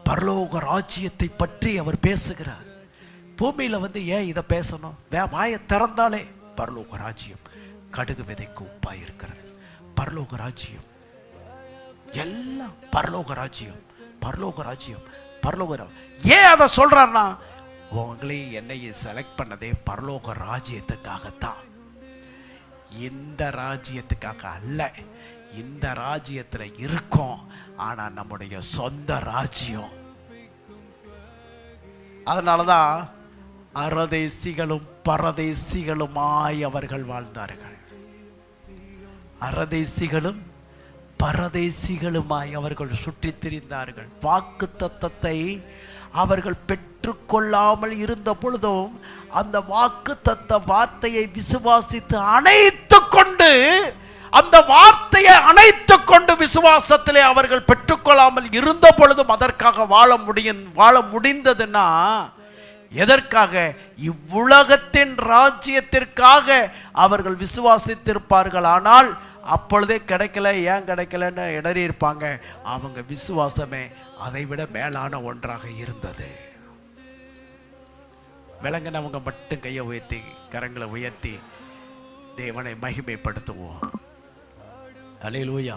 பரலோக ராஜ்யத்தை பற்றி அவர் பேசுகிறார். பூமியில ஏன் இதை பேசணும்? வாயை திறந்தாலே பரலோக ராஜ்யம் கடுகு விதைக்கு உப்பாய் இருக்கிறது. பரலோக ராஜ்யம் எல்லாம் பரலோக ராஜ்யம், பரலோக ராஜ்யம், பரலோக. ஏன் அதை சொல்றாருன்னா, உங்களையும் என்னையும் செலக்ட் பண்ணதே பரலோக ராஜ்யத்துக்காகத்தான், இந்த ராஜ்யத்துக்காக அல்ல. இந்த ராஜ்யத்துல இருக்கோம், ஆனா நம்முடைய சொந்த ராஜ்யம். அதனாலதான் அரதேசிகளும் பரதேசிகளுமாய் அவர்கள் வாழ்ந்தார்கள். அரதேசிகளும் பரதேசிகளுமாய் அவர்கள் சுற்றித் திரிந்தார்கள். வாக்கு தத்தத்தை அவர்கள் பெற்றுக்கொள்ளாமல் இருந்த பொழுதும் அந்த வாக்கு தத்த வார்த்தையை விசுவாசித்து அணைத்துக் கொண்டு, அந்த வார்த்தையை அணைத்துக் கொண்டு விசுவாசத்திலே அவர்கள் பெற்றுக்கொள்ளாமல் இருந்த பொழுதும் அதற்காக வாழ முடிந்ததுன்னா எதற்காக? இவ்வுலகத்தின் ராஜ்யத்திற்காக அவர்கள் விசுவாசித்திருப்பார்கள். ஆனால் அப்பொழுதே கிடைக்கல, ஏன் கிடைக்கலன்னு இடறி இருப்பாங்க. அவங்க விசுவாசமே அதைவிட மேலான ஒன்றாக இருந்தது. விளங்கினவங்க மட்டும் கையை உயர்த்தி, கரங்களை உயர்த்தி தேவனை மகிமைப்படுத்துவோம். அல்லேலூயா.